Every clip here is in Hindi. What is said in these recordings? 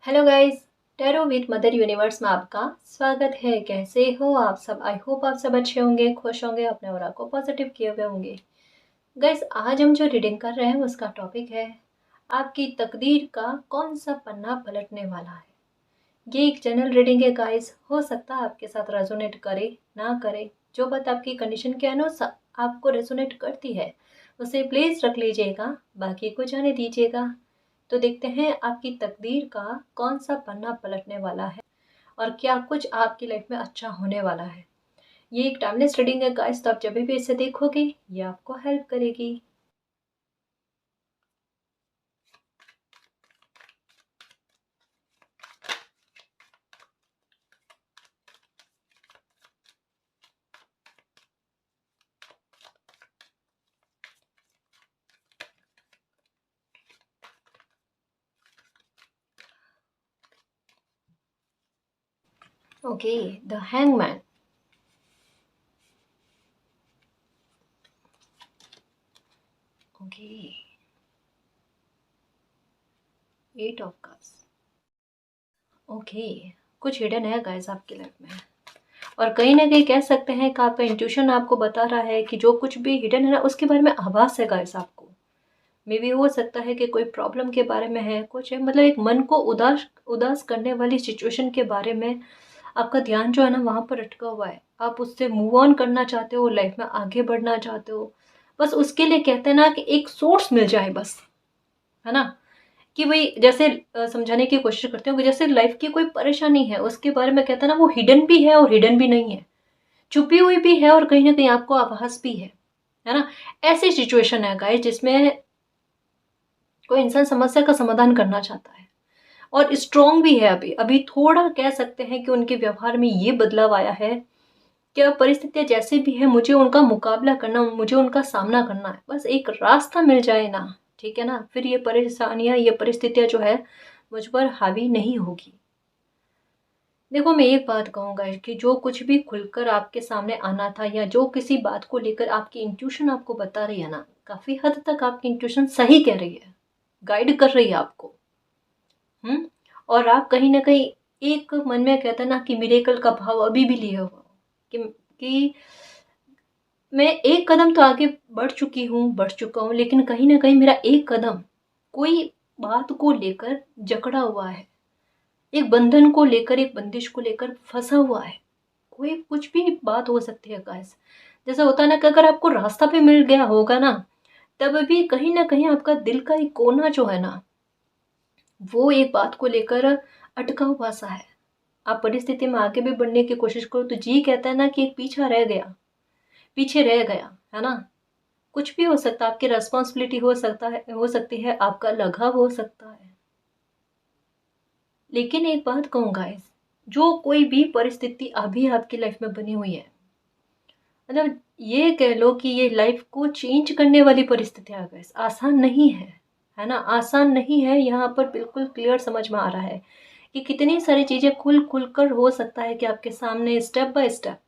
Hello guys, tarot with mother universe में आपका स्वागत है। कैसे हो आप सब? आई होप आप सब अच्छे होंगे, खुश होंगे, अपने ऑरा को पॉजिटिव किए हुए होंगे। गाइस, आज हम जो रीडिंग कर रहे हैं उसका टॉपिक है आपकी तकदीर का कौन सा पन्ना पलटने वाला है। ये एक जनरल रीडिंग है गाइस, हो सकता है आपके साथ रेजोनेट करे ना करे। जो बात आपकी कंडीशन के अनुसार आपको रेजोनेट करती है उसे प्लीज रख लीजिएगा, बाकी को जाने दीजिएगा। तो देखते हैं आपकी तकदीर का कौन सा पन्ना पलटने वाला है और क्या कुछ आपकी लाइफ में अच्छा होने वाला है। ये एक टाइमलेस रीडिंग है गाइस, तो आप जब भी इसे देखोगे ये आपको हेल्प करेगी। Okay, the hangman. Okay, 8 of cups. Okay, कुछ हिडन है गाइस आपकी लाइफ में, और कहीं ना कहीं कह सकते हैं कि आपका इंट्यूशन आपको बता रहा है कि जो कुछ भी हिडन है ना उसके बारे में आभास है गाइस आपको। मे भी हो सकता है कि कोई प्रॉब्लम के बारे में है, कुछ है, मतलब एक मन को उदास उदास करने वाली सिचुएशन के बारे में आपका ध्यान जो है ना वहाँ पर अटका हुआ है। आप उससे मूव ऑन करना चाहते हो, लाइफ में आगे बढ़ना चाहते हो। बस उसके लिए कहते हैं ना कि एक सोर्स मिल जाए बस, है ना। कि वही जैसे समझाने की कोशिश करते हो कि जैसे लाइफ की कोई परेशानी है उसके बारे में कहते हैं ना वो हिडन भी है और हिडन भी नहीं है, छुपी हुई भी है और कहीं ना कहीं आपको आभास भी है ना। ऐसी सिचुएशन है गाइस जिसमें कोई इंसान समस्या का समाधान करना चाहता है और स्ट्रोंग भी है। अभी अभी थोड़ा कह सकते हैं कि उनके व्यवहार में ये बदलाव आया है कि अब परिस्थितियां जैसे भी है मुझे उनका मुकाबला करना, मुझे उनका सामना करना है। बस एक रास्ता मिल जाए ना, ठीक है ना, फिर ये परेशानियां, ये परिस्थितियां जो है मुझ पर हावी नहीं होगी। देखो, मैं एक बात कहूंगा कि जो कुछ भी खुलकर आपके सामने आना था या जो किसी बात को लेकर आपकी इंट्यूशन आपको बता रही है ना, काफी हद तक आपकी इंट्यूशन सही कह रही है, गाइड कर रही है आपको। हम्म। और आप कहीं ना कहीं एक मन में कहता ना कि मिरेकल का भाव अभी भी लिए हुआ हो कि मैं एक कदम तो आगे बढ़ चुकी हूँ, बढ़ चुका हूँ, लेकिन कहीं ना कहीं मेरा एक कदम कोई बात को लेकर जकड़ा हुआ है, एक बंधन को लेकर, एक बंदिश को लेकर फंसा हुआ है। कोई कुछ भी बात हो सकती है गाइस। जैसा होता है ना कि अगर आपको रास्ता भी मिल गया होगा ना, तब भी कहीं ना कहीं आपका दिल का एक कोना जो है ना वो एक बात को लेकर अटका हुआ सा है। आप परिस्थिति में आगे भी बढ़ने की कोशिश करो तो जी कहता है ना कि एक पीछा रह गया, पीछे रह गया, है ना। कुछ भी हो सकता है, आपकी रेस्पॉन्सिबिलिटी हो सकता है, हो सकती है, आपका लगाव हो सकता है। लेकिन एक बात कहूँ गाइस, जो कोई भी परिस्थिति अभी आपकी लाइफ में बनी हुई है, मतलब ये कह लो कि ये लाइफ को चेंज करने वाली परिस्थिति आ गई, आसान नहीं है ना, आसान नहीं है। यहाँ पर बिल्कुल क्लियर समझ में आ रहा है कि कितनी सारी चीजें खुल खुल कर हो सकता है कि आपके सामने स्टेप बाय स्टेप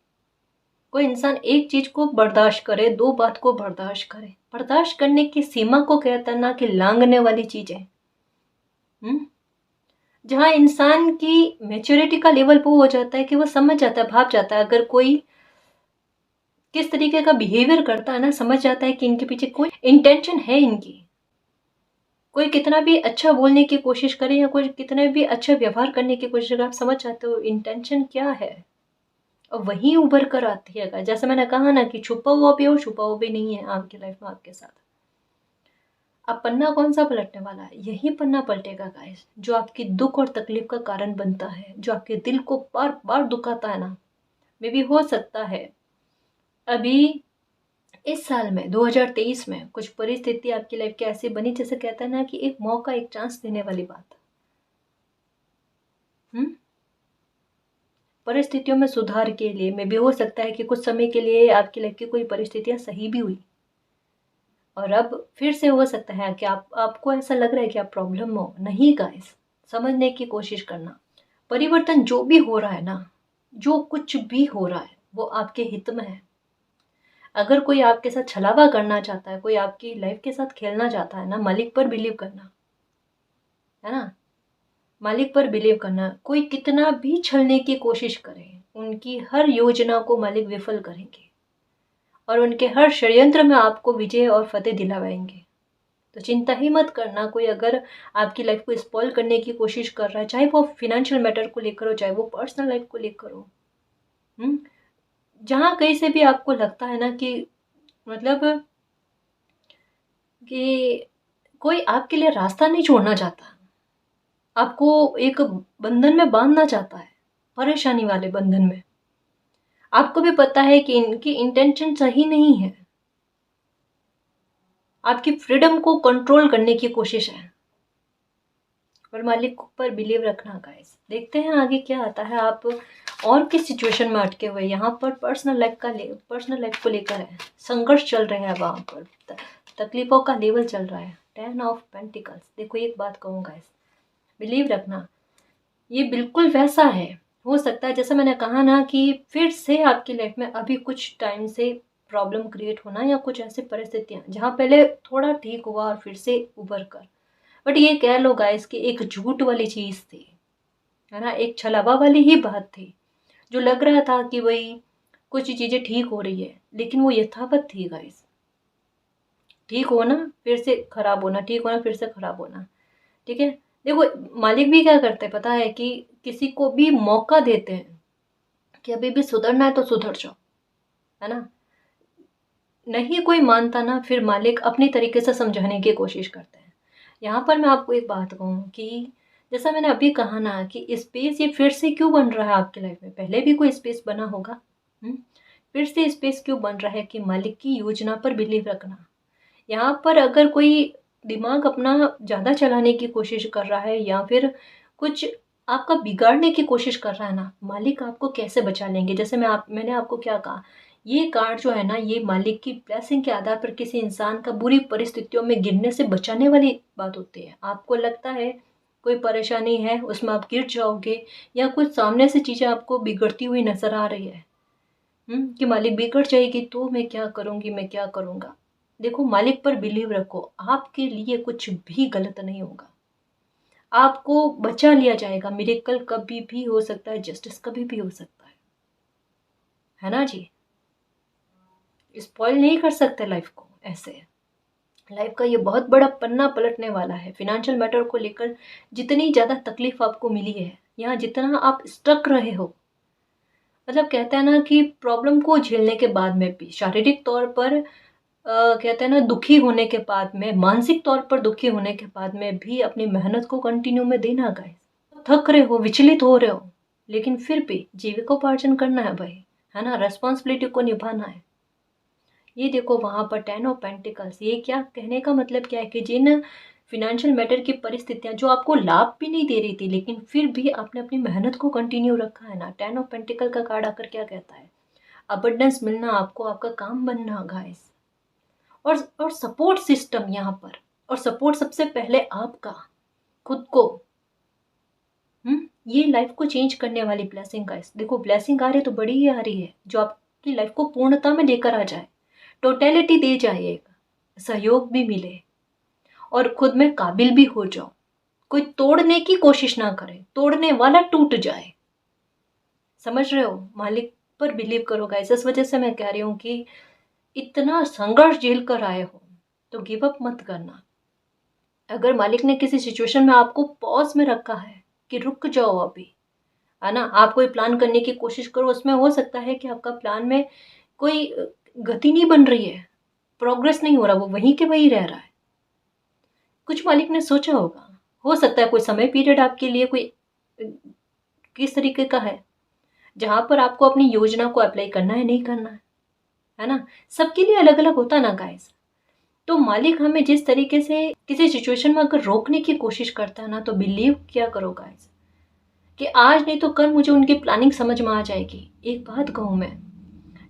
कोई इंसान एक चीज को बर्दाश्त करे, दो बात को बर्दाश्त करे। बर्दाश्त करने की सीमा को कहता ना कि लांघने वाली चीजें। हम्म। जहाँ इंसान की मेच्योरिटी का लेवल वो हो जाता है कि वो समझ जाता है, भाप जाता है, अगर कोई किस तरीके का बिहेवियर करता है ना, समझ जाता है कि इनके पीछे कोई इंटेंशन है इनकी। कोई कितना भी अच्छा बोलने की कोशिश करे या कोई कितना भी अच्छा व्यवहार करने की कोशिश करे, आप समझ जाते हो इंटेंशन क्या है, और वही उभर कर आती है। जैसे मैंने कहा ना कि छुपा हुआ भी और छुपा हुआ भी नहीं है आपकी लाइफ में आपके साथ। अब पन्ना कौन सा पलटने वाला है? यही पन्ना पलटेगा गाइस जो आपकी दुख और तकलीफ का कारण बनता है, जो आपके दिल को बार बार दुखाता है ना। मे भी हो सकता है अभी इस साल में 2023 में कुछ परिस्थिति आपकी लाइफ की ऐसी बनी, जैसे कहता है ना कि एक मौका, एक चांस देने वाली बात। हम्म। परिस्थितियों में सुधार के लिए में भी हो सकता है कि कुछ समय के लिए आपकी लाइफ की कोई परिस्थितियां सही भी हुई और अब फिर से हो सकता है कि आपको ऐसा लग रहा है कि आप प्रॉब्लम में हो। नहीं गाइस, समझने की कोशिश करना। परिवर्तन जो भी हो रहा है ना, जो कुछ भी हो रहा है वो आपके हित में है। अगर कोई आपके साथ छलावा करना चाहता है, कोई आपकी लाइफ के साथ खेलना चाहता है ना, मालिक पर बिलीव करना, है ना। मालिक पर बिलीव करना। कोई कितना भी छलने की कोशिश करे, उनकी हर योजना को मालिक विफल करेंगे और उनके हर षड्यंत्र में आपको विजय और फतेह दिलावाएंगे। तो चिंता ही मत करना। कोई अगर आपकी लाइफ को स्पॉइल करने की कोशिश कर रहा है, चाहे वो फाइनेंशियल मैटर को लेकर हो, चाहे वो पर्सनल लाइफ को लेकर हो, जहाँ कहीं से भी आपको लगता है ना कि मतलब कि कोई आपके लिए रास्ता नहीं छोड़ना चाहता, आपको एक बंधन में बांधना चाहता है, परेशानी वाले बंधन में, आपको भी पता है कि इनकी इंटेंशन सही नहीं है, आपकी फ्रीडम को कंट्रोल करने की कोशिश है। और मालिक पर बिलीव रखना गाइस। देखते हैं आगे क्या आता है। आप और किस सिचुएशन में अटके हुए, यहाँ पर पर्सनल लाइफ को लेकर है, संघर्ष चल रहा है, वहाँ पर तकलीफों का लेवल चल रहा है। 10 ऑफ पेंटिकल्स। देखो एक बात कहूँ गाइस, बिलीव रखना, ये बिल्कुल वैसा है। हो सकता है जैसा मैंने कहा ना कि फिर से आपकी लाइफ में अभी कुछ टाइम से प्रॉब्लम क्रिएट होना या कुछ ऐसी परिस्थितियाँ जहाँ पहले थोड़ा ठीक हुआ और फिर से उभर कर, बट ये कह लो गाइस कि एक झूठ वाली चीज़ थी, है ना, एक छलावा वाली ही बात थी, जो लग रहा था कि भाई कुछ चीज़ें ठीक हो रही है, लेकिन वो यथावत थी गाइस। ठीक होना फिर से खराब होना, ठीक होना फिर से खराब होना। ठीक है, देखो मालिक भी क्या करते हैं पता है, कि किसी को भी मौका देते हैं कि अभी भी सुधरना है तो सुधर जाओ, है ना। नहीं कोई मानता ना, फिर मालिक अपनी तरीके से समझाने की कोशिश करते हैं। यहाँ पर मैं आपको एक बात कहूँ कि जैसा मैंने अभी कहा ना कि स्पेस ये फिर से क्यों बन रहा है आपकी लाइफ में, पहले भी कोई स्पेस बना होगा, फिर से स्पेस क्यों बन रहा है, कि मालिक की योजना पर बिलीव रखना। यहाँ पर अगर कोई दिमाग अपना ज़्यादा चलाने की कोशिश कर रहा है या फिर कुछ आपका बिगाड़ने की कोशिश कर रहा है ना, मालिक आपको कैसे बचा लेंगे। जैसे मैंने आपको क्या कहा, ये कार्ड जो है ना, ये मालिक की ब्लेसिंग के आधार पर किसी इंसान का बुरी परिस्थितियों में गिरने से बचाने वाली बात होती है। आपको लगता है कोई परेशानी है, उसमें आप गिर जाओगे, या कुछ सामने से चीज़ें आपको बिगड़ती हुई नजर आ रही है, कि मालिक बिगड़ जाएगी तो मैं क्या करूँगी, मैं क्या करूँगा। देखो मालिक पर बिलीव रखो, आपके लिए कुछ भी गलत नहीं होगा, आपको बचा लिया जाएगा। मिरेकल कभी भी हो सकता है, जस्टिस कभी भी हो सकता है ना जी। स्पॉइल नहीं कर सकते लाइफ को ऐसे। लाइफ का ये बहुत बड़ा पन्ना पलटने वाला है। फिनेंशियल मैटर को लेकर जितनी ज़्यादा तकलीफ आपको मिली है, यहाँ जितना आप स्टक रहे हो, मतलब कहते हैं ना कि प्रॉब्लम को झेलने के बाद में भी शारीरिक तौर पर कहते हैं ना दुखी होने के बाद में, मानसिक तौर पर दुखी होने के बाद में भी अपनी मेहनत को कंटिन्यू में देना गाइस। थक रहे हो, विचलित हो रहे हो, लेकिन फिर भी जीविकोपार्जन करना है भाई, है ना, रेस्पॉन्सिबिलिटी को निभाना है। ये देखो वहां पर 10 ऑफ पेंटिकल्स। ये क्या कहने का मतलब क्या है, कि जिन फिनेंशियल मैटर की परिस्थितियां जो आपको लाभ भी नहीं दे रही थी, लेकिन फिर भी आपने अपनी मेहनत को कंटिन्यू रखा है ना। 10 ऑफ पेंटिकल का कार्ड आकर क्या कहता है, अबंडेंस मिलना आपको, आपका काम बनना गाइस, और सपोर्ट सिस्टम यहाँ पर। और सपोर्ट सबसे पहले आपका, खुद को। ये लाइफ को चेंज करने वाली ब्लेसिंग गाइस। देखो ब्लेसिंग आ रही है तो बड़ी ही आ रही है, जो आपकी लाइफ को पूर्णता में लेकर आ जाए, टोटलिटी दे जाए, एक सहयोग भी मिले और खुद में काबिल भी हो जाओ। कोई तोड़ने की कोशिश ना करे, तोड़ने वाला टूट जाए। समझ रहे हो, मालिक पर बिलीव करो गाइस। इस वजह से मैं कह रही हूँ कि इतना संघर्ष झेल कर आए हो तो गिव अप मत करना। अगर मालिक ने किसी सिचुएशन में आपको पॉज में रखा है कि रुक जाओ अभी, है ना, आप कोई प्लान करने की कोशिश करो, उसमें हो सकता है कि आपका प्लान में कोई गति नहीं बन रही है, प्रोग्रेस नहीं हो रहा, वो वहीं के वहीं रह रहा है। कुछ मालिक ने सोचा होगा, हो सकता है कोई समय पीरियड आपके लिए कोई किस तरीके का है, जहां पर आपको अपनी योजना को अप्लाई करना है, नहीं करना है ना। सबके लिए अलग अलग होता ना गाइस। तो मालिक हमें जिस तरीके से किसी सिचुएशन में अगर रोकने की कोशिश करता है ना, तो बिलीव क्या करो गाइस, कि आज नहीं तो कल मुझे उनकी प्लानिंग समझ में आ जाएगी। एक बात कहूँ मैं,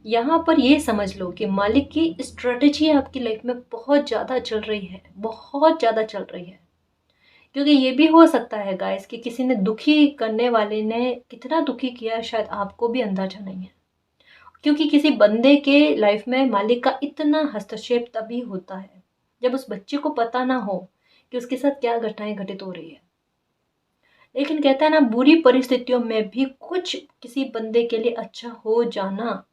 यहाँ पर ये समझ लो कि मालिक की स्ट्रेटेजी आपकी लाइफ में बहुत ज़्यादा चल रही है, बहुत ज़्यादा चल रही है। क्योंकि ये भी हो सकता है गाइस कि किसी ने दुखी करने वाले ने कितना दुखी किया, शायद आपको भी अंदाजा नहीं है। क्योंकि किसी बंदे के लाइफ में मालिक का इतना हस्तक्षेप तभी होता है जब उस बच्चे को पता ना हो कि उसके साथ क्या घटनाएं घटित हो रही है। लेकिन कहता है ना, बुरी परिस्थितियों में भी कुछ किसी बंदे के लिए अच्छा हो जाना,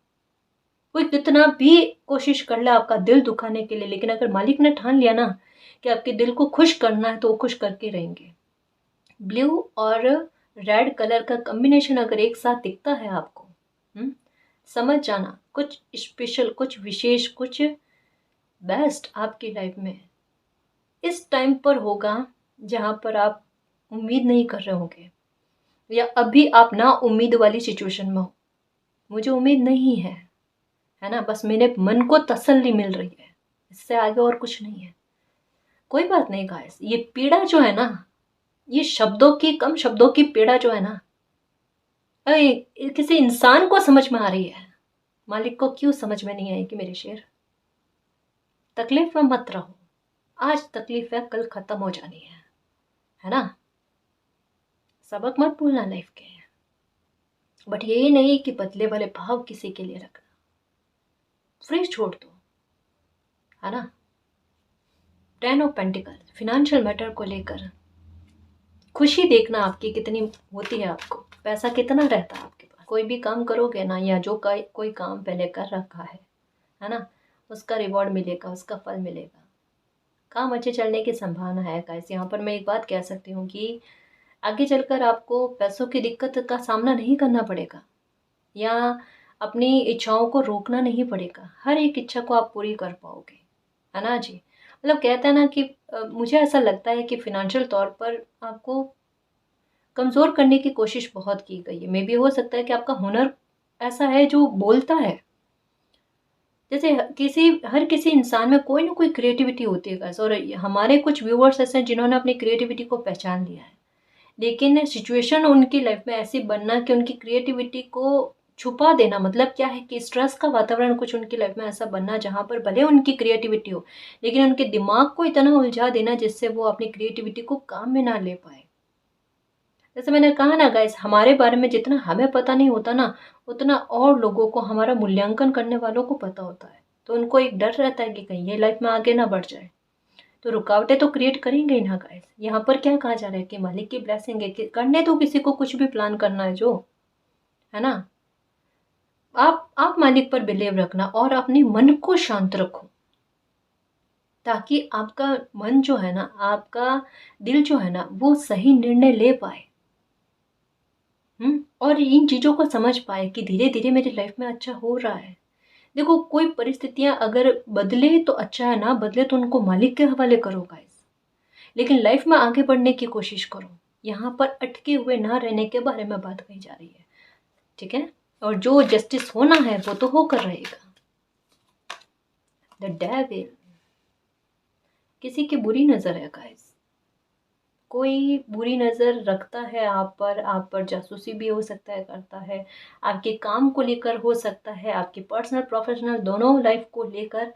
कोई कितना भी कोशिश कर ले आपका दिल दुखाने के लिए, लेकिन अगर मालिक ने ठान लिया ना कि आपके दिल को खुश करना है तो वो खुश करके रहेंगे। ब्लू और रेड कलर का कॉम्बिनेशन अगर एक साथ दिखता है आपको, समझ जाना कुछ स्पेशल, कुछ विशेष, कुछ बेस्ट आपकी लाइफ में इस टाइम पर होगा जहां पर आप उम्मीद नहीं कर रहे होंगे, या अभी आप ना उम्मीद वाली सिचुएशन में हो। मुझे उम्मीद नहीं है ना, बस मेरे मन को तसल्ली मिल रही है, इससे आगे और कुछ नहीं है। कोई बात नहीं गाइस, ये पीड़ा जो है ना, ये शब्दों की, कम शब्दों की पीड़ा जो है ना, किसी इंसान को समझ में आ रही है, मालिक को क्यों समझ में नहीं आएगी मेरे शेर। तकलीफ में मत रहो, आज तकलीफ है कल खत्म हो जानी है ना। सबक मत भूलना लाइफ के, बट ये नहीं कि बदले वाले भाव किसी के लिए रखना, फ्रिज छोड़ दो, है ना। 10 ऑफ पेंटिकल, फिनेंशियल मैटर को लेकर खुशी देखना आपकी कितनी होती है, आपको पैसा कितना रहता है आपके पास। कोई भी काम करोगे ना, या जो कोई काम पहले कर रखा है ना, उसका रिवॉर्ड मिलेगा, उसका फल मिलेगा। काम अच्छे चलने की संभावना है गाइस। यहाँ पर मैं एक बात कह सकती हूँ कि आगे चलकर आपको पैसों की दिक्कत का सामना नहीं करना पड़ेगा, या अपनी इच्छाओं को रोकना नहीं पड़ेगा। हर एक इच्छा को आप पूरी कर पाओगे, है ना जी। मतलब कहता है ना कि मुझे ऐसा लगता है कि फिनेंशियल तौर पर आपको कमज़ोर करने की कोशिश बहुत की गई है। मे बी हो सकता है कि आपका हुनर ऐसा है जो बोलता है, जैसे हर किसी इंसान में कोई ना कोई क्रिएटिविटी होती है गाइस। और हमारे कुछ व्यूअर्स ऐसे हैं जिन्होंने अपनी क्रिएटिविटी को पहचान लिया है, लेकिन सिचुएशन उनकी लाइफ में ऐसी बनना कि उनकी क्रिएटिविटी को छुपा देना, मतलब क्या है कि स्ट्रेस का वातावरण कुछ उनकी लाइफ में ऐसा बनना जहाँ पर भले उनकी क्रिएटिविटी हो, लेकिन उनके दिमाग को इतना उलझा देना जिससे वो अपनी क्रिएटिविटी को काम में ना ले पाए। जैसे मैंने कहा ना गाइस, हमारे बारे में जितना हमें पता नहीं होता ना, उतना और लोगों को, हमारा मूल्यांकन करने वालों को पता होता है। तो उनको एक डर रहता है कि कहीं ये लाइफ में आगे ना बढ़ जाए, तो रुकावटें तो क्रिएट करेंगे ही ना गाइस। यहाँ पर क्या कहा जा रहा है कि मालिक की ब्लेसिंग है कि करने दो किसी को कुछ भी प्लान करना है जो, है ना। आप मालिक पर बिलीव रखना और अपने मन को शांत रखो, ताकि आपका मन जो है ना, आपका दिल जो है ना, वो सही निर्णय ले पाए। और इन चीज़ों को समझ पाए कि धीरे धीरे मेरी लाइफ में अच्छा हो रहा है। देखो, कोई परिस्थितियां अगर बदले तो अच्छा है, ना बदले तो उनको मालिक के हवाले करो गाइस। लेकिन लाइफ में आगे बढ़ने की कोशिश करो, यहाँ पर अटके हुए ना रहने के बारे में बात कही जा रही है, ठीक है। और जो जस्टिस होना है वो तो होकर रहेगा। द डेविल, किसी की बुरी नजर है गाइस, कोई बुरी नज़र रखता है आप पर जासूसी भी हो सकता है, करता है, आपके काम को लेकर हो सकता है, आपकी पर्सनल प्रोफेशनल दोनों लाइफ को लेकर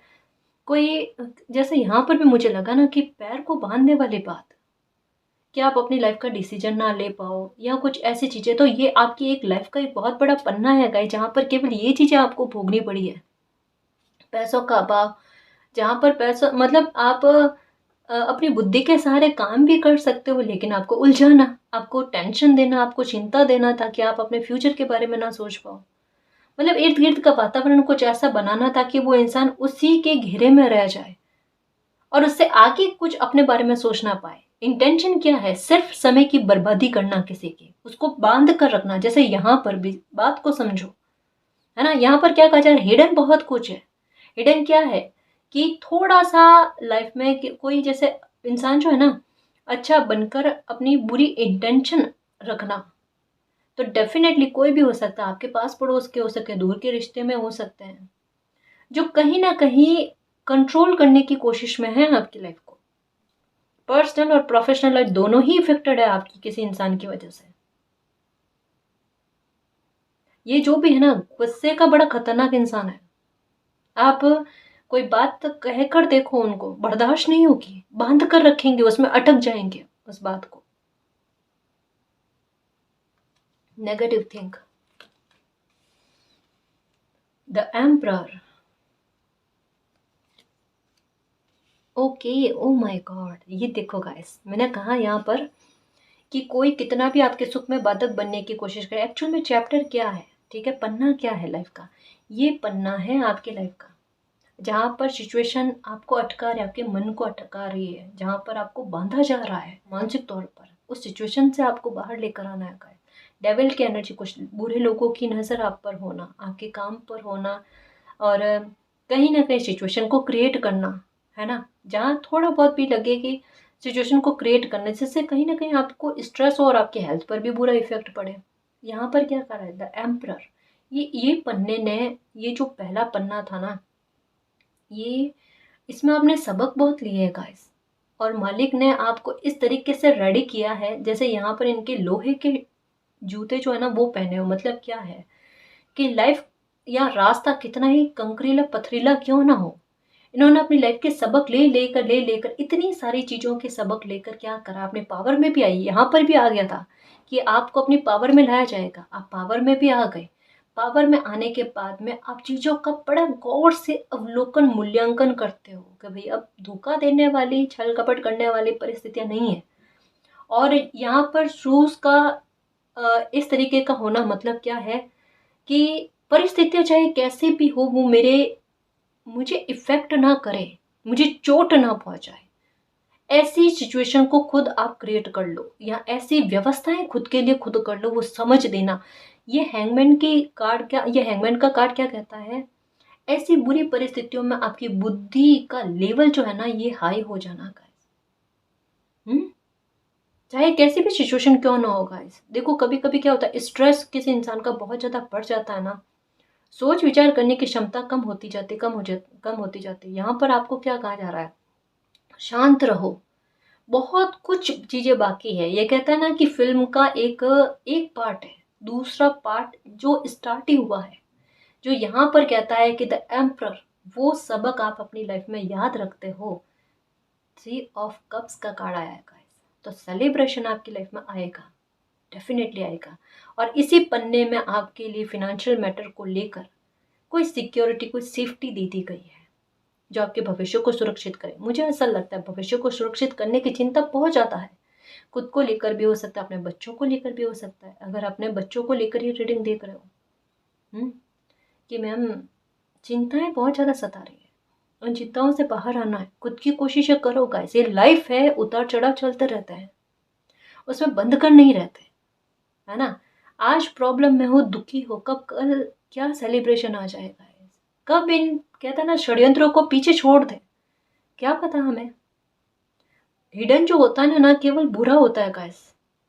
कोई, जैसे यहाँ पर भी मुझे लगा ना कि पैर को बांधने वाली बात, कि आप अपनी लाइफ का डिसीजन ना ले पाओ या कुछ ऐसी चीज़ें। तो ये आपकी एक लाइफ का एक बहुत बड़ा पन्ना है गाइस, जहाँ पर केवल ये चीज़ें आपको भोगनी पड़ी है। पैसों का अभाव, जहाँ पर पैसा, मतलब आप अपनी बुद्धि के सहारे काम भी कर सकते हो, लेकिन आपको उलझाना, आपको टेंशन देना, आपको चिंता देना, ताकि आप अपने फ्यूचर के बारे में ना सोच पाओ। मतलब इर्द गिर्द का वातावरण कुछ ऐसा बनाना ताकि वो इंसान उसी के घेरे में रह जाए और उससे आगे कुछ अपने बारे में सोच ना पाए। इंटेंशन क्या है? सिर्फ समय की बर्बादी करना, किसी की उसको बांध कर रखना। जैसे यहाँ पर भी बात को समझो, है ना। यहाँ पर क्या कहा जा रहा है, हिडन बहुत कुछ है। हिडन क्या है कि थोड़ा सा लाइफ में कोई, जैसे इंसान जो है ना, अच्छा बनकर अपनी बुरी इंटेंशन रखना, तो डेफिनेटली कोई भी हो सकता है, आपके पास पड़ोस के हो सकते हैं, दूर के रिश्ते में हो सकते हैं, जो कहीं ना कहीं कंट्रोल करने की कोशिश में है आपकी लाइफ को। पर्सनल और प्रोफेशनल लाइफ दोनों ही इफेक्टेड है आपकी किसी इंसान की वजह से। ये जो भी है ना, गुस्से का बड़ा खतरनाक इंसान है। आप कोई बात तक कह कर देखो, उनको बर्दाश्त नहीं होगी, बांध कर रखेंगे, उसमें अटक जाएंगे उस बात को। Negative think, the emperor. Okay, oh my God, ये देखो गाइस, मैंने कहा यहाँ पर कि कोई कितना भी आपके सुख में बाधक बनने की कोशिश करे, एक्चुअल में चैप्टर क्या है, ठीक है, पन्ना क्या है लाइफ का, ये पन्ना है आपकी लाइफ का, जहाँ पर सिचुएशन आपको अटका रही है, आपके मन को अटका रही है, जहाँ पर आपको बांधा जा रहा है मानसिक तौर पर, उस सिचुएशन से आपको बाहर लेकर आना है। डेविल की एनर्जी, कुछ बुरे लोगों की नज़र आप पर होना, आपके काम पर होना, और कहीं ना कहीं सिचुएशन को क्रिएट करना, है ना, जहाँ थोड़ा बहुत भी लगे कि सिचुएशन को क्रिएट करने जिससे कहीं ना कहीं आपको स्ट्रेस और आपकी हेल्थ पर भी बुरा इफेक्ट पड़े। यहाँ पर क्या कर रहा है द एम्परर, ये पन्ने ने, ये जो पहला पन्ना था ना, ये इसमें आपने सबक बहुत लिए है गाइस, और मालिक ने आपको इस तरीके से रेडी किया है, जैसे यहाँ पर इनके लोहे के जूते जो है ना वो पहने हो। मतलब क्या है कि लाइफ या रास्ता कितना ही कंकरीला पथरीला क्यों ना हो, इन्होंने अपनी लाइफ के सबक ले लेकर इतनी सारी चीज़ों के सबक लेकर क्या करा, अपने पावर में भी आई, यहाँ पर भी आ गया था कि आपको अपनी पावर में लाया जाएगा, आप पावर में भी आ गए। पावर में आने के बाद में आप चीज़ों का बड़ा गौर से अवलोकन मूल्यांकन करते हो कि भाई अब धोखा देने वाली, छल कपट करने वाली परिस्थितियाँ नहीं है। और यहाँ पर शूज का इस तरीके का होना मतलब क्या है कि परिस्थितियाँ चाहे कैसे भी हो वो मुझे इफेक्ट ना करे, मुझे चोट ना पहुंचाए, ऐसी सिचुएशन को खुद आप क्रिएट कर लो, या ऐसी व्यवस्थाएं खुद के लिए खुद कर लो, वो समझ देना। ये हैंगमैन का कार्ड क्या कहता है, ऐसी बुरी परिस्थितियों में आपकी बुद्धि का लेवल जो है ना ये हाई हो जाना गाइस। चाहे कैसी भी सिचुएशन क्यों ना हो गाइस। देखो कभी कभी क्या होता है, स्ट्रेस किसी इंसान का बहुत ज़्यादा बढ़ जाता है ना, सोच विचार करने की क्षमता कम होती जाती। यहाँ पर आपको क्या कहा जा रहा है, शांत रहो, बहुत कुछ चीजें बाकी है। ये कहता है ना कि फिल्म का एक एक पार्ट है, दूसरा पार्ट जो स्टार्ट ही हुआ है, जो यहाँ पर कहता है कि द एम्परर, वो सबक आप अपनी लाइफ में याद रखते हो। 3 ऑफ कप्स का कार्ड आया है गाइस, तो सेलिब्रेशन आपकी लाइफ में आएगा, डेफिनेटली आएगा। और इसी पन्ने में आपके लिए फिनेंशियल मैटर को लेकर कोई सिक्योरिटी, कोई सेफ्टी दे दी गई है जो आपके भविष्य को सुरक्षित करे। मुझे ऐसा लगता है भविष्य को सुरक्षित करने की चिंता बहुत ज़्यादा है, खुद को लेकर भी हो सकता है, अपने बच्चों को लेकर भी हो सकता है। अगर अपने बच्चों को लेकर ये रीडिंग देख रहे हो कि मैम चिंताएं बहुत ज़्यादा सता रही है, उन चिंताओं से बाहर आना है, खुद की कोशिशें करो गाइस। ये लाइफ है, उतार चढ़ाव चलते रहते हैं, उसमें बंद कर नहीं रहते, है ना। आज प्रॉब्लम में हो, दुखी हो, कब कल क्या सेलिब्रेशन आ जाएगा, कब इन कहते हैं ना षड्यंत्रों को पीछे छोड़ दे, क्या पता हमें। हिडन जो होता है ना केवल बुरा होता है गाइस,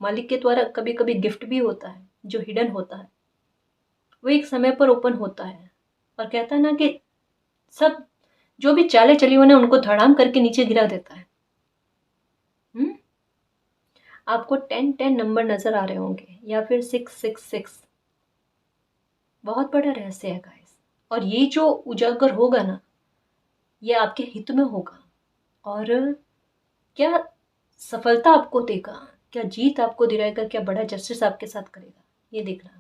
मालिक के द्वारा कभी कभी गिफ्ट भी होता है। जो हिडन होता है वो एक समय पर ओपन होता है, और कहता है ना कि सब जो भी चाले चली हुई उनको धड़ाम करके नीचे गिरा देता है। आपको 10-10 नंबर नजर आ रहे होंगे, या फिर 666, बहुत बड़ा रहस्य है गाइस। और ये जो उजागर होगा ना ये आपके हित में होगा, और क्या सफलता आपको देगा, क्या जीत आपको दिलाएगा, क्या बड़ा जस्टिस आपके साथ करेगा, ये देखना।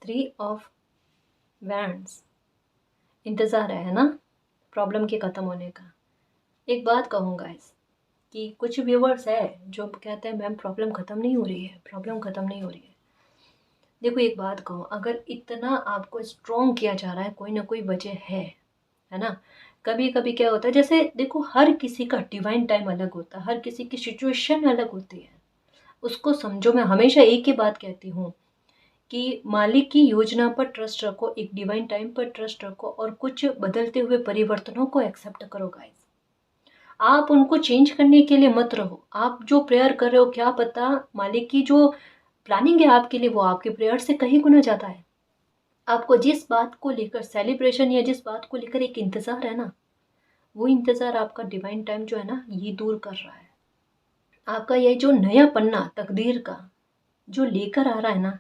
थ्री ऑफ वैंड्स, इंतज़ार है ना प्रॉब्लम के ख़त्म होने का। एक बात कहूँगा इस कि कुछ व्यूवर्स है जो कहते हैं मैम प्रॉब्लम ख़त्म नहीं हो रही है, प्रॉब्लम ख़त्म नहीं हो रही है। देखो एक बात कहूँ, अगर इतना आपको स्ट्रॉन्ग किया जा रहा है कोई ना कोई वजह है ना। कभी कभी क्या होता है, जैसे देखो हर किसी का डिवाइन टाइम अलग होता है, हर किसी की सिचुएशन अलग होती है, उसको समझो। मैं हमेशा एक ही बात कहती हूँ कि मालिक की योजना पर ट्रस्ट रखो, एक डिवाइन टाइम पर ट्रस्ट रखो, और कुछ बदलते हुए परिवर्तनों को एक्सेप्ट करो गाइस। आप उनको चेंज करने के लिए मत रहो। आप जो प्रेयर कर रहे हो क्या पता मालिक की जो प्लानिंग है आपके लिए वो आपके प्रेयर से कहीं गुना ज़्यादा है। आपको जिस बात को लेकर सेलिब्रेशन या जिस बात को लेकर एक इंतज़ार है ना, वो इंतज़ार आपका डिवाइन टाइम जो है ना ये दूर कर रहा है। आपका ये जो नया पन्ना तकदीर का जो लेकर आ रहा है ना,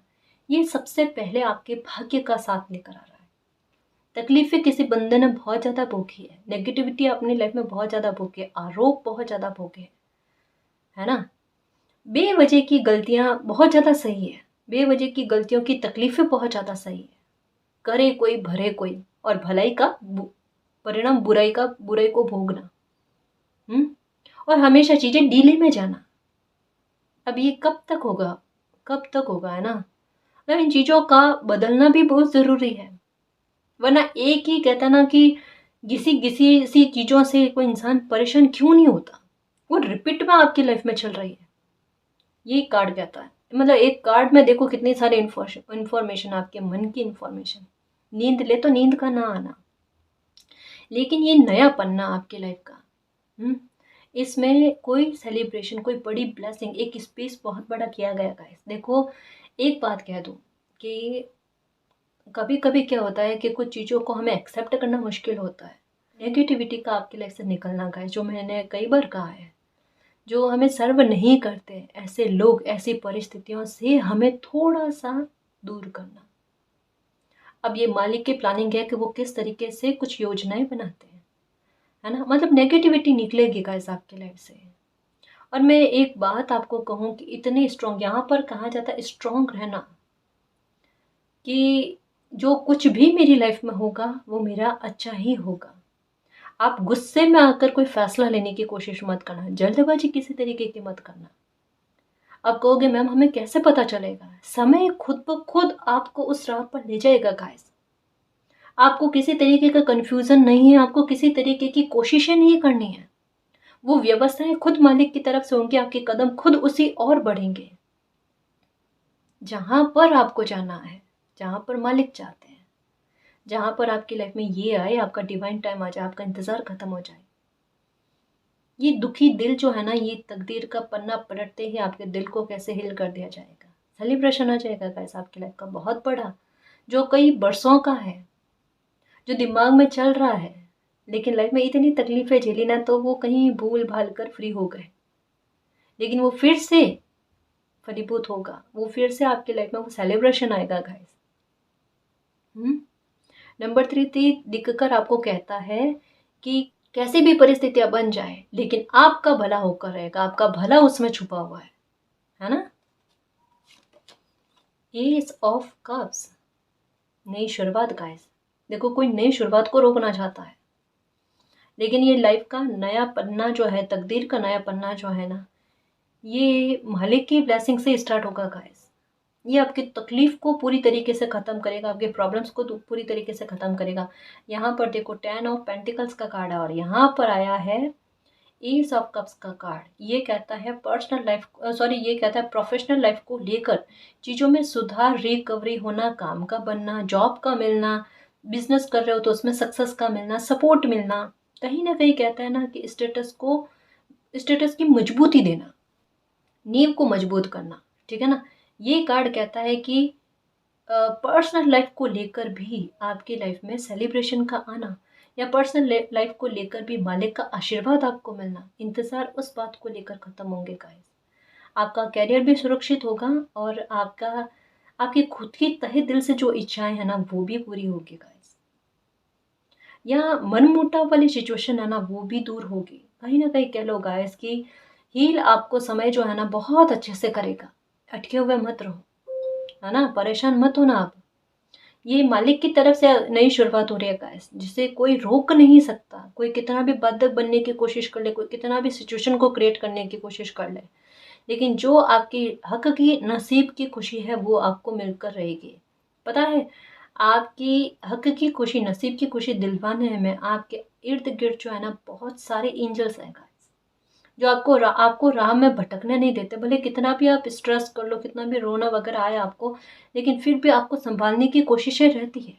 ये सबसे पहले आपके भाग्य का साथ लेकर आ रहा है। तकलीफें किसी बंदे ने बहुत ज़्यादा भोगी है, नेगेटिविटी अपनी लाइफ में बहुत ज़्यादा भोगी है, आरोप बहुत ज़्यादा भोगे है ना। बेवजह की गलतियाँ बहुत ज़्यादा सही है, बेवजह की गलतियों की तकलीफें बहुत ज़्यादा सही है। करे कोई भरे कोई, और भलाई का परिणाम बुराई को भोगना। और हमेशा चीज़ें डीले में जाना। अब ये कब तक होगा, कब तक होगा, है ना। मतलब इन चीज़ों का बदलना भी बहुत ज़रूरी है, वरना एक ही कहता ना कि घिसी घिसी सी चीज़ों से कोई इंसान परेशान क्यों नहीं होता, वो रिपीट में आपकी लाइफ में चल रही है। ये कार्ड कहता है, मतलब एक कार्ड में देखो कितनी सारी इंफॉर्मेशन, आपके मन की इंफॉर्मेशन। नींद ले तो नींद का ना आना, लेकिन ये नया पन्ना आपकी लाइफ का, इसमें कोई सेलिब्रेशन, कोई बड़ी ब्लेसिंग, एक स्पेस बहुत बड़ा किया गया गाइस। देखो एक बात कह दूं कि कभी कभी क्या होता है कि कुछ चीज़ों को हमें एक्सेप्ट करना मुश्किल होता है। नेगेटिविटी का आपकी लाइफ से निकलना गाइस, जो मैंने कई बार कहा है, जो हमें सर्व नहीं करते, ऐसे लोग, ऐसी परिस्थितियों से हमें थोड़ा सा दूर करना। अब ये मालिक की प्लानिंग है कि वो किस तरीके से कुछ योजनाएं बनाते हैं, है ना। मतलब नेगेटिविटी निकलेगी गाइस आपकी लाइफ से। और मैं एक बात आपको कहूँ कि इतने स्ट्रॉन्ग, यहाँ पर कहा जाता है स्ट्रॉन्ग रहना, कि जो कुछ भी मेरी लाइफ में होगा वो मेरा अच्छा ही होगा। आप गुस्से में आकर कोई फैसला लेने की कोशिश मत करना, जल्दबाजी किसी तरीके की मत करना। अब कहोगे मैम हमें कैसे पता चलेगा, समय खुद ब खुद आपको उस राह पर ले जाएगा गाइस। आपको किसी तरीके का कंफ्यूजन नहीं है, आपको किसी तरीके की कोशिशें नहीं करनी है। वो व्यवस्थाएं खुद मालिक की तरफ से होंगी, आपके कदम खुद उसी और बढ़ेंगे जहां पर आपको जाना है, जहां पर मालिक चाहते हैं, जहां पर आपकी लाइफ में ये आए, आपका डिवाइन टाइम आ जाए, आपका इंतजार खत्म हो जाए। ये दुखी दिल जो है ना, ये तकदीर का पन्ना पलटते ही आपके दिल को कैसे हिल कर दिया जाएगा। सेलिब्रेशन आ जाएगा गाइस आपकी लाइफ का बहुत बड़ा, जो कई बरसों का है, जो दिमाग में चल रहा है, लेकिन लाइफ में इतनी तकलीफें झेली ना, तो वो कहीं भूल भाल कर फ्री हो गए, लेकिन वो फिर से फलीभूत होगा, वो फिर से आपकी लाइफ में वो सेलिब्रेशन आएगा गाइस। नंबर 3 दिखकर आपको कहता है कि कैसी भी परिस्थितियां बन जाए, लेकिन आपका भला होकर रहेगा, आपका भला उसमें छुपा हुआ है ना। एस ऑफ कप्स, नई शुरुआत गाइस। देखो कोई नई शुरुआत को रोकना चाहता है, लेकिन ये लाइफ का नया पन्ना जो है, तकदीर का नया पन्ना जो है ना, ये मालिक की ब्लेसिंग से स्टार्ट होगा गाइस। ये आपकी तकलीफ को पूरी तरीके से ख़त्म करेगा, आपके प्रॉब्लम्स को पूरी तरीके से ख़त्म करेगा। यहाँ पर देखो 10 ऑफ पेंटिकल्स का कार्ड है, और यहाँ पर आया है एस ऑफ कप्स का कार्ड। ये कहता है पर्सनल लाइफ, सॉरी ये कहता है प्रोफेशनल लाइफ को लेकर चीज़ों में सुधार, रिकवरी होना, काम का बनना, जॉब का मिलना, बिजनेस कर रहे हो तो उसमें सक्सेस का मिलना, सपोर्ट मिलना। कहीं ना कहीं कहता है ना कि स्टेटस की मजबूती देना, नींव को मजबूत करना, ठीक है ना। ये कार्ड कहता है कि पर्सनल लाइफ को लेकर भी आपकी लाइफ में सेलिब्रेशन का आना, या पर्सनल लाइफ को लेकर भी मालिक का आशीर्वाद आपको मिलना, इंतज़ार उस बात को लेकर ख़त्म होंगे गाइस। आपका कैरियर भी सुरक्षित होगा, और आपकी खुद की तहे दिल से जो इच्छाएं हैं ना, वो भी पूरी होगी गाइस। या मन मुटाव वाली सिचुएशन है ना, वो भी दूर होगी। कहीं ना कहीं कह लो गाइस कि हील आपको समय जो है ना बहुत अच्छे से करेगा। अटके हुए मत रहो, है ना, परेशान मत हो ना आप। ये मालिक की तरफ से नई शुरुआत हो रही है गाइस, जिसे कोई रोक नहीं सकता। कोई कितना भी बदक बनने की कोशिश कर ले, कोई कितना भी सिचुएशन को क्रिएट करने की कोशिश कर ले, लेकिन जो आपकी हक की नसीब की खुशी है वो आपको मिलकर रहेगी। पता है, आपकी हक की खुशी, नसीब की खुशी दिलवाने में आपके इर्द गिर्द जो है ना बहुत सारे एंजल्स हैं गाइस, जो आपको राह में भटकने नहीं देते। भले कितना भी आप स्ट्रेस कर लो, कितना भी रोना वगैरह आए आपको, लेकिन फिर भी आपको संभालने की कोशिशें रहती है।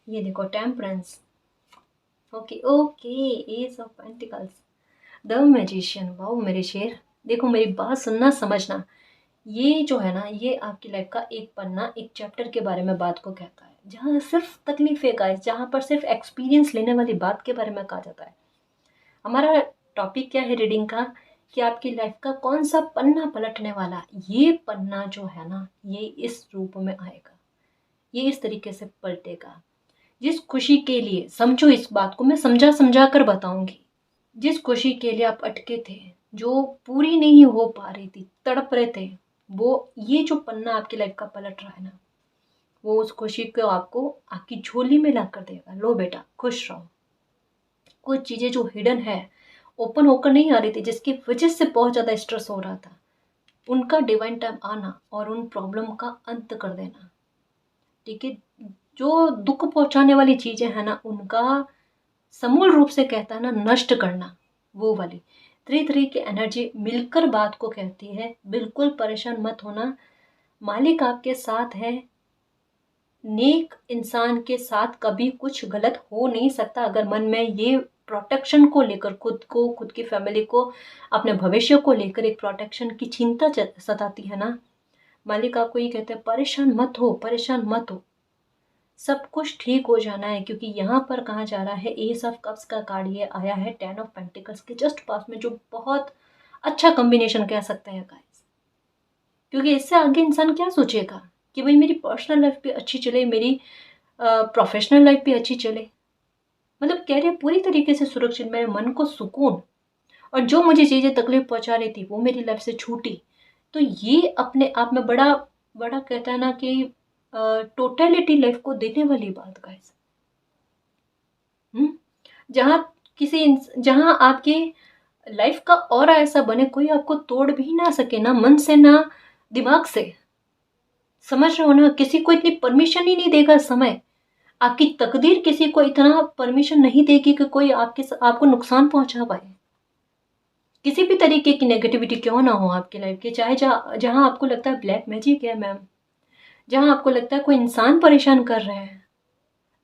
ये देखो temperance, okay okay, S of pentacles, the magician. Wow मेरे शेर, देखो मेरी बात सुनना समझना। ये जो है ना, ये आपकी लाइफ का एक पन्ना, एक चैप्टर के बारे में बात को कहता है, जहाँ सिर्फ तकलीफें गाइस, जहाँ पर सिर्फ एक्सपीरियंस लेने वाली बात के बारे में कहा जाता है। हमारा टॉपिक क्या है रीडिंग का, कि आपकी लाइफ का कौन सा पन्ना पलटने वाला। ये पन्ना जो है ना, ये इस रूप में आएगा, ये इस तरीके से पलटेगा। जिस खुशी के लिए, समझो इस बात को मैं समझा समझा कर बताऊंगी, जिस खुशी के लिए आप अटके थे, जो पूरी नहीं हो पा रही थी, तड़प रहे थे, वो ये जो पन्ना आपकी लाइफ का पलट रहा है ना, वो उस खुशी को आपको आपकी झोली में ला कर देगा। लो बेटा खुश रहो। कुछ चीज़ें जो हिडन है, ओपन होकर नहीं आ रही थी, जिसकी वजह से बहुत ज़्यादा स्ट्रेस हो रहा था, उनका डिवाइन टाइम आना और उन प्रॉब्लम का अंत कर देना। ठीक है, जो दुख पहुंचाने वाली चीजें हैं ना, उनका समूल रूप से कहता है ना नष्ट करना, वो वाली 3 की एनर्जी मिलकर बात को कहती है। बिल्कुल परेशान मत होना, मालिक आपके साथ है। नेक इंसान के साथ कभी कुछ गलत हो नहीं सकता। अगर मन में ये प्रोटेक्शन को लेकर, खुद को, खुद की फैमिली को, अपने भविष्य को लेकर एक प्रोटेक्शन की चिंता सताती है ना, मालिक आपको ये कहते हैं परेशान मत हो, परेशान मत हो, सब कुछ ठीक हो जाना है। क्योंकि यहाँ पर कहा जा रहा है, एस ऑफ कप्स का कार्ड ये आया है 10 ऑफ पेंटिकल्स के जस्ट पास में, जो बहुत अच्छा कॉम्बिनेशन कह सकते हैं गाइस। क्योंकि इससे आगे इंसान क्या सोचेगा कि भाई मेरी पर्सनल लाइफ भी अच्छी चले, मेरी प्रोफेशनल लाइफ भी अच्छी चले, मतलब करियर पूरी तरीके से सुरक्षित, मेरे मन को सुकून, और जो मुझे चीज़ें तकलीफ पहुंचा रही थी वो मेरी लाइफ से छूटी। तो ये अपने आप में बड़ा बड़ा कहता है ना कि टोटलिटी लाइफ को देने वाली बात गाइस। जहाँ जहाँ आपकी लाइफ का और ऐसा बने, कोई आपको तोड़ भी ना सके, ना मन से ना दिमाग से। समझ रहे हो ना, किसी को इतनी परमिशन ही नहीं देगा समय, आपकी तकदीर किसी को इतना परमिशन नहीं देगी कि कोई आपको नुकसान पहुंचा पाए। किसी भी तरीके की नेगेटिविटी क्यों ना हो आपकी लाइफ की, चाहे जहाँ आपको लगता है ब्लैक मैजिक है मैम, जहाँ आपको लगता है कोई इंसान परेशान कर रहे हैं,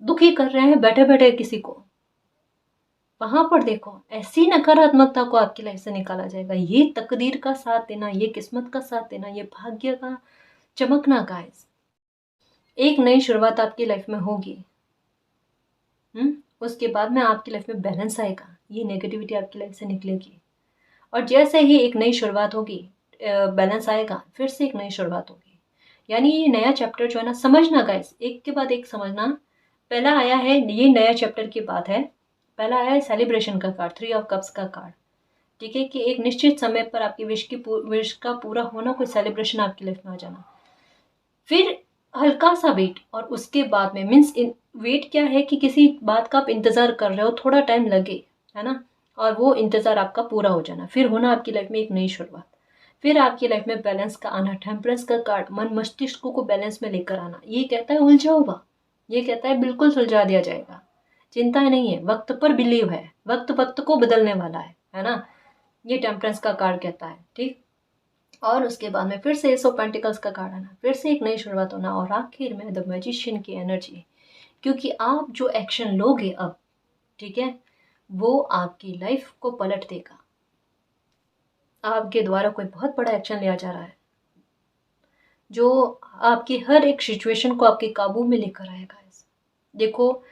दुखी कर रहे हैं बैठे बैठे किसी को, वहां पर देखो ऐसी नकारात्मकता को आपकी लाइफ से निकाला जाएगा। ये तकदीर का साथ देना, ये किस्मत का साथ देना, ये भाग्य का चमकना गाइस। एक नई शुरुआत आपकी लाइफ में होगी। उसके बाद में आपकी लाइफ में बैलेंस आएगा, ये नेगेटिविटी आपकी लाइफ से निकलेगी। और जैसे ही एक नई शुरुआत होगी, बैलेंस आएगा, फिर से एक नई शुरुआत होगी। यानी ये नया चैप्टर जो है ना, समझना गाइस, एक के बाद एक समझना। पहला आया है, ये नया चैप्टर की बात है, पहला आया है सेलिब्रेशन का कार्ड, 3 ऑफ कप्स का कार्ड। ठीक है, कि एक निश्चित समय पर आपकी विश का पूरा होना, कोई सेलिब्रेशन आपकी लाइफ में आ जाना। फिर हल्का सा वेट, और उसके बाद में मीन्स वेट क्या है कि किसी बात का आप इंतजार कर रहे हो, थोड़ा टाइम लगे, है ना, और वो इंतजार आपका पूरा हो जाना, फिर होना आपकी लाइफ में एक नई शुरुआत। फिर आपकी लाइफ में बैलेंस का आना, टेम्परेंस का कार्ड, मन मस्तिष्क को बैलेंस में लेकर आना। ये कहता है उलझा हुआ, ये कहता है बिल्कुल सुलझा दिया जाएगा, चिंता नहीं है, वक्त पर बिलीव है, वक्त वक्त को बदलने वाला है ना, ये टेम्परेंस का कार्ड कहता है। ठीक, और उसके बाद में फिर से एस ऑफ पेंटिकल्स का कार्ड आना, फिर से एक नई शुरुआत होना, और आखिर में द मैजिशियन की एनर्जी। क्योंकि आप जो एक्शन लोगे अब, ठीक है, वो आपकी लाइफ को पलट देगा। आपके द्वारा कोई बहुत बड़ा एक्शन लिया जा रहा है, जो आपकी हर एक सिचुएशन को आपके काबू में लेकर आएगा। देखो,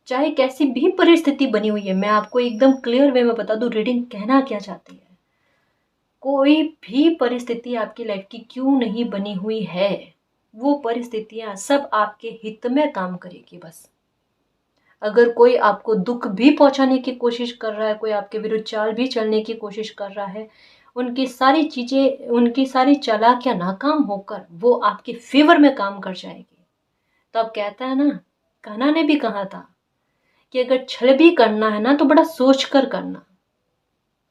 चाहे कैसी भी परिस्थिति बनी हुई है, मैं आपको एकदम क्लियर वे में बता दूं रीडिंग कहना क्या चाहती है। कोई भी परिस्थिति आपकी लाइफ की क्यों नहीं बनी हुई है, वो परिस्थितियां सब आपके हित में काम करेगी। बस अगर कोई आपको दुख भी पहुंचाने की कोशिश कर रहा है, कोई आपके विरुद्ध चाल भी चलने की कोशिश कर रहा है, उनकी सारी चीजें, उनकी सारी चालाकियां नाकाम होकर वो आपके फेवर में काम कर जाएगी। तो अब कहता है ना, कान्हा ने भी कहा था कि अगर छल भी करना है ना तो बड़ा सोच कर करना,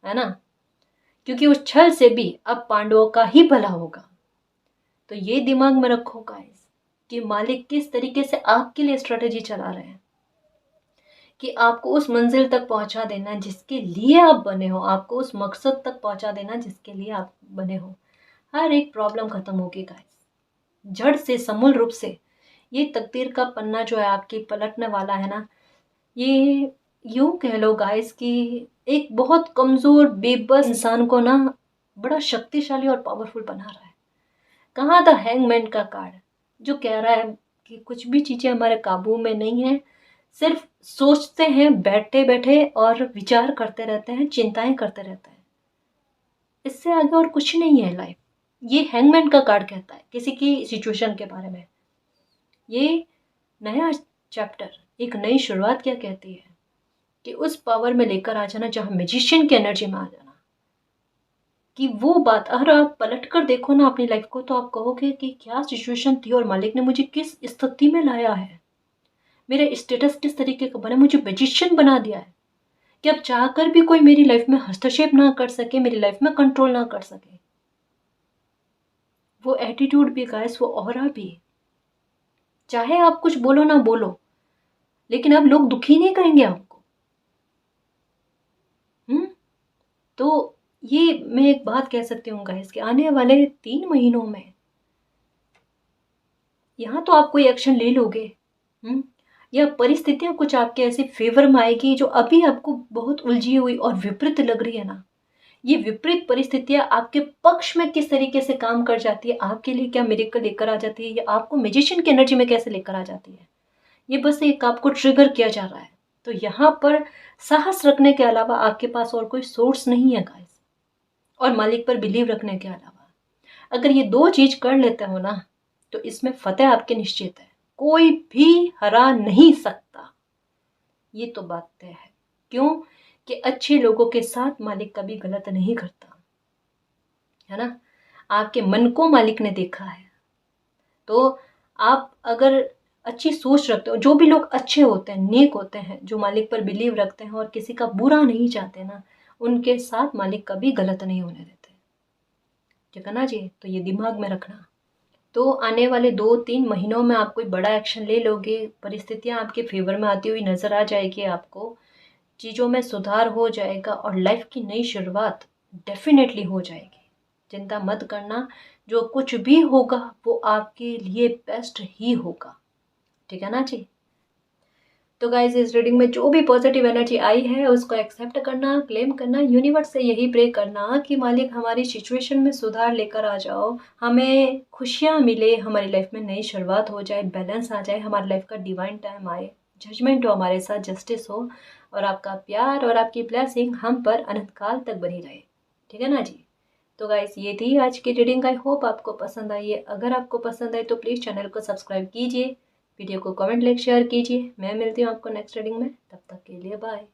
है ना, क्योंकि उस छल से भी अब पांडवों का ही भला होगा। तो ये दिमाग में रखो गाइस कि मालिक किस तरीके से आपके लिए स्ट्रेटेजी चला रहे हैं कि आपको उस मंजिल तक पहुंचा देना जिसके लिए आप बने हो, आपको उस मकसद तक पहुंचा देना जिसके लिए आप बने हो। हर एक प्रॉब्लम खत्म होगी गाइस, जड़ से, समूल रूप से। ये तकदीर का पन्ना जो है आपकी पलटने वाला है ना, ये यूं कह लो गाइस कि एक बहुत कमजोर बेबस इंसान को ना बड़ा शक्तिशाली और पावरफुल बना रहा है। कहाँ था हैंगमैन का कार्ड, जो कह रहा है कि कुछ भी चीजें हमारे काबू में नहीं है, सिर्फ सोचते हैं बैठे बैठे और विचार करते रहते हैं, चिंताएं करते रहते हैं, इससे आगे और कुछ नहीं है लाइफ। ये हैंगमैन का कार्ड कहता है किसी की सिचुएशन के बारे में। ये नया चैप्टर, एक नई शुरुआत क्या कहती है कि उस पावर में लेकर आ जाना जहां मैजिशियन की एनर्जी में आ जाना, कि वो बात अगर आप पलट कर देखो ना अपनी लाइफ को, तो आप कहोगे कि क्या सिचुएशन थी और मालिक ने मुझे किस स्थिति में लाया है, मेरा स्टेटस किस तरीके का बना, मुझे मैजिशियन बना दिया है कि अब चाहकर भी कोई मेरी लाइफ में हस्तक्षेप ना कर सके, मेरी लाइफ में कंट्रोल ना कर सके। वो एटीट्यूड भी गाइस, वो ऑरा भी, चाहे आप कुछ बोलो ना बोलो, लेकिन अब लोग दुखी नहीं करेंगे आपको। तो ये मैं एक बात कह सकती हूँ गाइस कि आने वाले 3 महीनों में यहाँ तो आप कोई एक्शन ले लोगे, या परिस्थितियां कुछ आपके ऐसे फेवर में आएगी जो अभी आपको बहुत उलझी हुई और विपरीत लग रही है ना, ये विपरीत परिस्थितियां आपके पक्ष में किस तरीके से काम कर जाती है, आपके लिए क्या मिरेकल लेकर आ जाती है, या आपको मैजिशियन की एनर्जी में कैसे लेकर आ जाती है, ये बस एक आपको ट्रिगर किया जा रहा है। तो यहाँ पर साहस रखने के अलावा आपके पास और कोई सोर्स नहीं है गाइस, और मालिक पर बिलीव रखने के अलावा अगर ये 2 चीज कर लेते हो ना, तो इसमें फतेह आपके निश्चित है, कोई भी हरा नहीं सकता। ये तो बात तय है। क्यों? कि अच्छे लोगों के साथ मालिक कभी गलत नहीं करता, है ना। आपके मन को मालिक ने देखा है। तो आप अगर अच्छी सोच रखते हो, जो भी लोग अच्छे होते हैं, नेक होते हैं, जो मालिक पर बिलीव रखते हैं और किसी का बुरा नहीं चाहते ना, उनके साथ मालिक कभी गलत नहीं होने देते, ठीक है ना जी। तो ये दिमाग में रखना। तो आने वाले 2-3 महीनों में आप कोई बड़ा एक्शन ले लोगे, परिस्थितियां आपके फेवर में आती हुई नजर आ जाएगी, आपको चीज़ों में सुधार हो जाएगा और लाइफ की नई शुरुआत डेफिनेटली हो जाएगी। चिंता मत करना, जो कुछ भी होगा वो आपके लिए बेस्ट ही होगा, ठीक है ना जी। तो गाइज इस रीडिंग में जो भी पॉजिटिव एनर्जी आई है उसको एक्सेप्ट करना, क्लेम करना, यूनिवर्स से यही प्रे करना कि मालिक हमारी सिचुएशन में सुधार लेकर आ जाओ, हमें खुशियाँ मिले, हमारी लाइफ में नई शुरुआत हो जाए, बैलेंस आ जाए, हमारी लाइफ का डिवाइन टाइम आए, जजमेंट हो हमारे साथ, जस्टिस हो, और आपका प्यार और आपकी ब्लेसिंग हम पर अनंत काल तक बनी रहे, ठीक है ना जी। तो गाइस ये थी आज की रीडिंग। आई होप आपको पसंद आई है। अगर आपको पसंद आए तो प्लीज़ चैनल को सब्सक्राइब कीजिए, वीडियो को कमेंट लाइक शेयर कीजिए। मैं मिलती हूँ आपको नेक्स्ट रीडिंग में, तब तक के लिए बाय।